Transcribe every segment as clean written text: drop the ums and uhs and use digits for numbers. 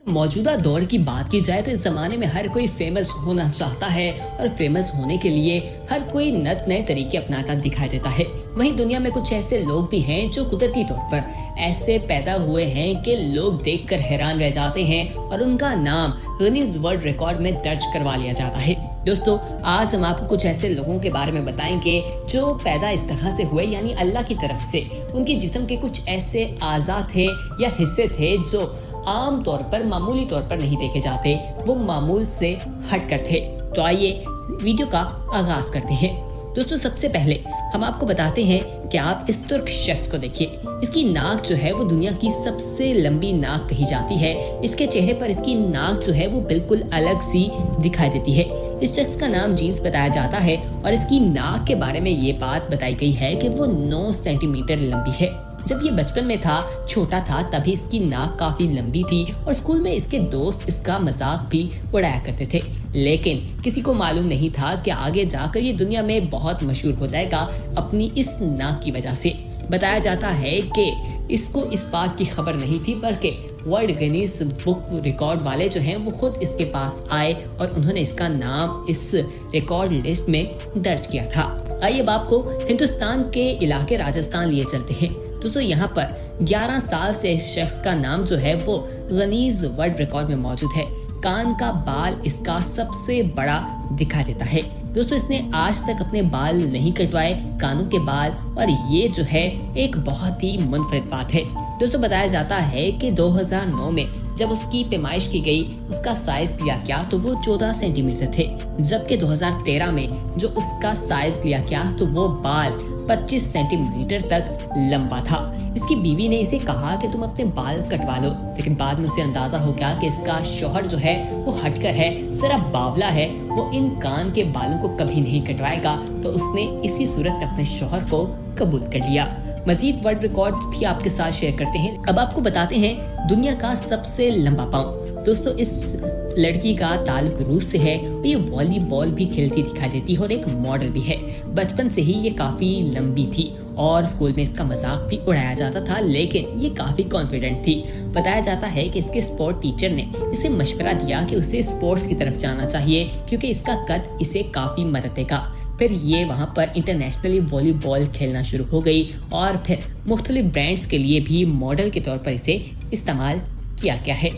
मौजूदा दौर की बात की जाए तो इस जमाने में हर कोई फेमस होना चाहता है और फेमस होने के लिए हर कोई नत नए तरीके अपनाता दिखाई देता है। वहीं दुनिया में कुछ ऐसे लोग भी हैं जो कुदरती तौर पर ऐसे पैदा हुए हैं कि लोग देखकर हैरान रह जाते हैं और उनका नाम गिनीज वर्ल्ड रिकॉर्ड में दर्ज करवा लिया जाता है। दोस्तों, आज हम आपको कुछ ऐसे लोगों के बारे में बताएंगे जो पैदा इस तरह से हुए, यानी अल्लाह की तरफ से उनके जिस्म के कुछ ऐसे आज़ा थे या हिस्से थे जो आम तौर पर मामूली तौर पर नहीं देखे जाते, वो मामूल से हटकर थे। तो आइए वीडियो का आगाज करते हैं। दोस्तों, सबसे पहले हम आपको बताते हैं कि आप इस तुर्क शख्स को देखिए। इसकी नाक जो है वो दुनिया की सबसे लंबी नाक कही जाती है। इसके चेहरे पर इसकी नाक जो है वो बिल्कुल अलग सी दिखाई देती है। इस शख्स का नाम जीन्स बताया जाता है और इसकी नाक के बारे में ये बात बताई गई है कि वो 9 सेंटीमीटर लंबी है। जब ये बचपन में था, छोटा था, तभी इसकी नाक काफी लंबी थी और स्कूल में इसके दोस्त इसका मजाक भी उड़ाया करते थे। लेकिन किसी को मालूम नहीं था कि आगे जाकर ये दुनिया में बहुत मशहूर हो जाएगा अपनी इस नाक की वजह से। बताया जाता है कि इसको इस बात की खबर नहीं थी, बल्कि वर्ल्ड गिनीज बुक रिकॉर्ड वाले जो हैं वो खुद इसके पास आए और उन्होंने इसका नाम इस रिकॉर्ड लिस्ट में दर्ज किया था। आइए अब आपको हिंदुस्तान के इलाके राजस्थान लिए चलते हैं। दोस्तों, यहाँ पर 11 साल से इस शख्स का नाम जो है वो गिनीज वर्ल्ड रिकॉर्ड में मौजूद है। कान का बाल इसका सबसे बड़ा दिखा देता है। दोस्तों, इसने आज तक अपने बाल नहीं कटवाए, कानों के बाल, और ये जो है एक बहुत ही मुनफरिद बात है। दोस्तों, बताया जाता है कि 2009 में जब उसकी पैमाइश की गई, उसका साइज लिया गया तो वो 14 सेंटीमीटर थे, जबकि 2013 में जो उसका साइज लिया गया तो वो बाल 25 सेंटीमीटर तक लंबा था। इसकी बीवी ने इसे कहा कि तुम अपने बाल कटवा लो, लेकिन बाद में उसे अंदाजा हो गया कि इसका शौहर जो है वो हटकर है, जरा बावला है, वो इन कान के बालों को कभी नहीं कटवाएगा। तो उसने इसी सूरत में अपने शौहर को कबूल कर लिया। मजीद वर्ल्ड रिकॉर्ड भी आपके साथ शेयर करते हैं। अब आपको बताते हैं दुनिया का सबसे लंबा पाँव। दोस्तों, इस लड़की का ताल्लुक रूस से है और ये वॉलीबॉल भी खेलती दिखाई देती है और एक मॉडल भी है। बचपन से ही ये काफी लंबी थी और स्कूल में इसका मजाक भी उड़ाया जाता था, लेकिन ये काफी कॉन्फिडेंट थी। बताया जाता है कि इसके स्पोर्ट टीचर ने इसे मशवरा दिया कि उसे स्पोर्ट्स की तरफ जाना चाहिए क्योंकि इसका कद इसे काफी मदद देगा। फिर ये वहाँ पर इंटरनेशनली वॉलीबॉल खेलना शुरू हो गई और फिर मुख्तलिफ ब्रांड्स के लिए भी मॉडल के तौर पर इसे इस्तेमाल किया गया है।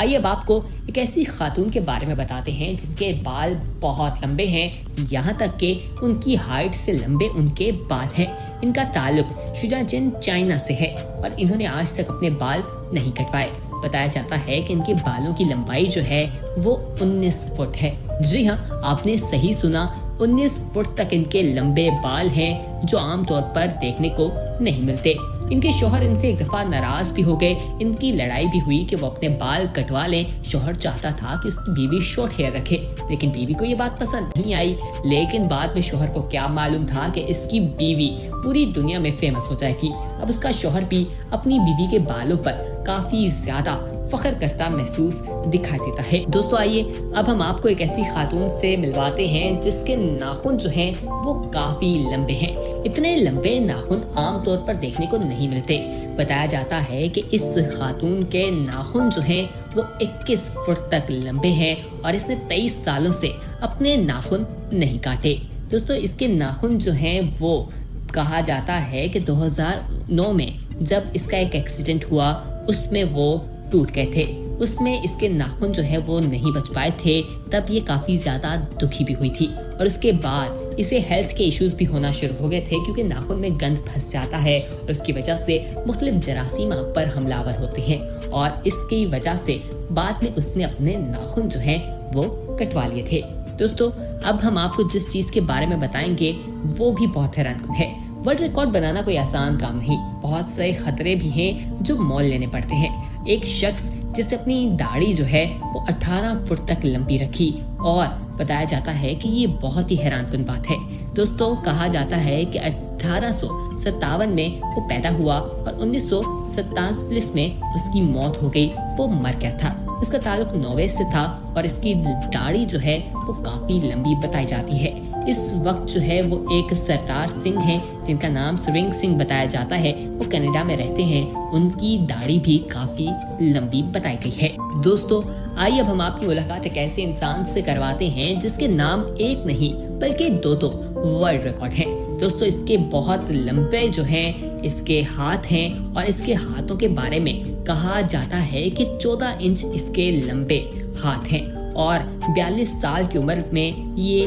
आइए अब आपको एक ऐसी खातून के बारे में बताते हैं जिनके बाल बहुत लंबे हैं, यहाँ तक कि उनकी हाइट से लंबे उनके बाल हैं। इनका ताल्लुक शुजाजिन चाइना से है और इन्होंने आज तक अपने बाल नहीं कटवाए। बताया जाता है कि इनके बालों की लंबाई जो है वो 19 फुट है। जी हाँ, आपने सही सुना, 19 फुट तक इनके लंबे बाल हैं जो आमतौर पर देखने को नहीं मिलते। इनके शौहर इनसे एक दफा नाराज भी हो गए। इनकी लड़ाई भी हुई कि वो अपने बाल कटवा लें। शौहर चाहता था कि उसकी बीवी शॉर्ट हेयर रखे, लेकिन बीवी को ये बात पसंद नहीं आई। लेकिन बाद में शौहर को क्या मालूम था कि इसकी बीवी पूरी दुनिया में फेमस हो जाएगी। अब उसका शौहर भी अपनी बीवी के बालों पर काफी ज्यादा फख्र करता महसूस दिखाई देता है। दोस्तों, आइए अब हम आपको एक ऐसी खातून से मिलवाते हैं जिसके नाखून जो हैं वो काफी लंबे हैं। इतने लंबे नाखून आमतौर पर देखने को नहीं मिलते। बताया जाता है कि इस खातून के नाखून जो हैं वो 21 फुट तक लंबे हैं और इसने 23 सालों से अपने नाखून नहीं काटे। दोस्तों, इसके नाखून जो हैं वो कहा जाता है कि 2009 में जब इसका एक एक्सीडेंट हुआ उसमें वो टूट गए थे। उसमें इसके नाखून जो है वो नहीं बच पाए थे। तब ये काफी ज्यादा दुखी भी हुई थी और उसके बाद इसे हेल्थ के इश्यूज भी होना शुरू हो गए थे क्योंकि नाखून में गंद फंस जाता है और उसकी वजह से मुख्तलिफ जरासीम आप पर हमलावर होते हैं और इसकी वजह से बाद में उसने अपने नाखून जो है वो कटवा लिए थे। दोस्तों, अब हम आपको जिस चीज के बारे में बताएंगे वो भी बहुत हैरानकुन है। वर्ल्ड रिकॉर्ड बनाना कोई आसान काम नहीं, बहुत से खतरे भी हैं जो मोल लेने पड़ते हैं। एक शख्स जिसने अपनी दाढ़ी जो है वो 18 फुट तक लंबी रखी और बताया जाता है कि ये बहुत ही हैरानकुन बात है। दोस्तों, कहा जाता है कि 1857 में वो पैदा हुआ और 1947 में उसकी मौत हो गई। वो मर गया था। इसका ताल्लुक नॉर्वे से था और इसकी दाढ़ी जो है वो काफी लंबी बताई जाती है। इस वक्त जो है वो एक सरदार सिंह हैं, जिनका नाम सुरिंग सिंह बताया जाता है। वो कनाडा में रहते हैं। उनकी दाढ़ी भी काफी लंबी बताई गई है। दोस्तों, आइए अब हम आपकी मुलाकात एक ऐसे इंसान से करवाते हैं जिसके नाम एक नहीं बल्कि दो वर्ल्ड रिकॉर्ड हैं। दोस्तों, इसके बहुत लंबे जो हैं इसके हाथ हैं और इसके हाथों के बारे में कहा जाता है कि 14 इंच इसके लंबे हाथ हैं और 42 साल की उम्र में ये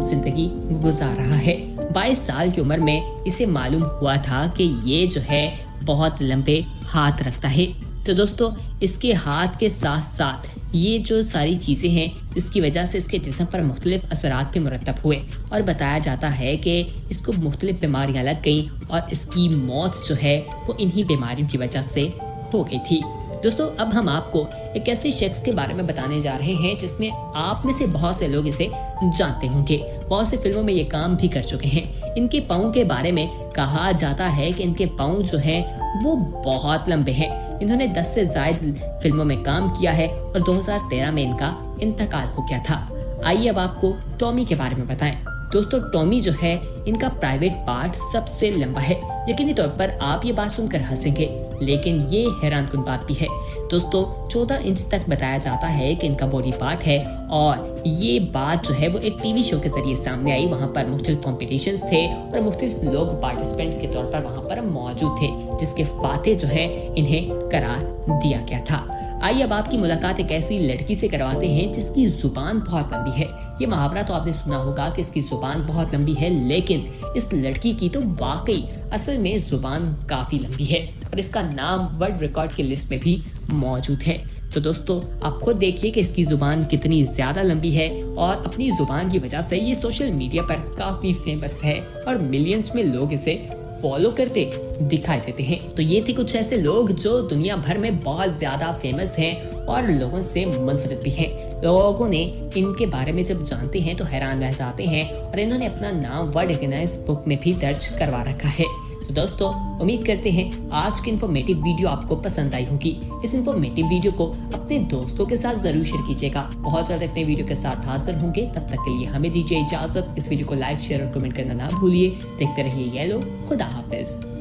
जिंदगी गुजार रहा है। 22 साल की उम्र में इसे मालूम हुआ था कि ये जो है बहुत लंबे हाथ रखता है। तो दोस्तों, इसके हाथ के साथ साथ ये जो सारी चीज़ें हैं इसकी वजह से इसके जिस्म पर मुख्तलिफ असरात भी मुरतब हुए और बताया जाता है कि इसको मुख्तलिफ बीमारियां लग गईं और इसकी मौत जो है वो इन्हीं बीमारियों की वजह से हो गई थी। दोस्तों, अब हम आपको एक ऐसे शख्स के बारे में बताने जा रहे हैं जिसमें आप में से बहुत से लोग इसे जानते होंगे। बहुत से फिल्मों में ये काम भी कर चुके हैं। इनके पाँव के बारे में कहा जाता है कि इनके पाँव जो हैं वो बहुत लंबे हैं। इन्होंने 10 से ज्यादा फिल्मों में काम किया है और 2013 में इनका इंतकाल हो गया था। आइए अब आपको टॉमी के बारे में बताएं। दोस्तों, टॉमी जो है इनका प्राइवेट पार्ट सबसे लंबा है। यकीनी तौर पर आप ये बात सुनकर हंसेंगे, लेकिन ये हैरानकुन बात भी है। दोस्तों, 14 इंच तक बताया जाता है कि इनका बॉडी पार्ट है और ये बात जो है वो एक टीवी शो के जरिए सामने आई। वहाँ पर मुख्तलिफ कॉम्पिटिशन्स थे और मुख्तलिफ लोग पार्टिसिपेंट्स के तौर पर वहाँ पर मौजूद थे, जिसके फाते जो है इन्हें करार दिया गया था। आइए अब आपकी मुलाकात एक ऐसी लड़की से करवाते हैं जिसकी जुबान बहुत लंबी है। ये मुहावरा तो आपने सुना होगा कि इसकी जुबान बहुत लंबी है, लेकिन इस लड़की की तो वाकई असल में जुबान काफी लंबी है और इसका नाम वर्ल्ड रिकॉर्ड की लिस्ट में भी मौजूद है। तो दोस्तों, आप खुद देखिए कि इसकी जुबान कितनी ज्यादा लंबी है और अपनी जुबान की वजह से ये सोशल मीडिया पर काफी फेमस है और मिलियंस में लोग इसे फॉलो करते दिखाई देते हैं। तो ये थे कुछ ऐसे लोग जो दुनिया भर में बहुत ज्यादा फेमस हैं और लोगों से मुनफरद भी हैं। लोगों ने इनके बारे में जब जानते हैं तो हैरान रह जाते हैं और इन्होंने अपना नाम वर्ल्ड गिनीज बुक में भी दर्ज करवा रखा है। तो दोस्तों, उम्मीद करते हैं आज की इन्फॉर्मेटिव वीडियो आपको पसंद आई होगी। इस इन्फॉर्मेटिव वीडियो को अपने दोस्तों के साथ जरूर शेयर कीजिएगा। बहुत जल्द एक नई वीडियो के साथ हाजिर होंगे। तब तक के लिए हमें दीजिए इजाजत। इस वीडियो को लाइक, शेयर और कमेंट करना ना भूलिए। देखते रहिए येलो। खुदा हाफिज।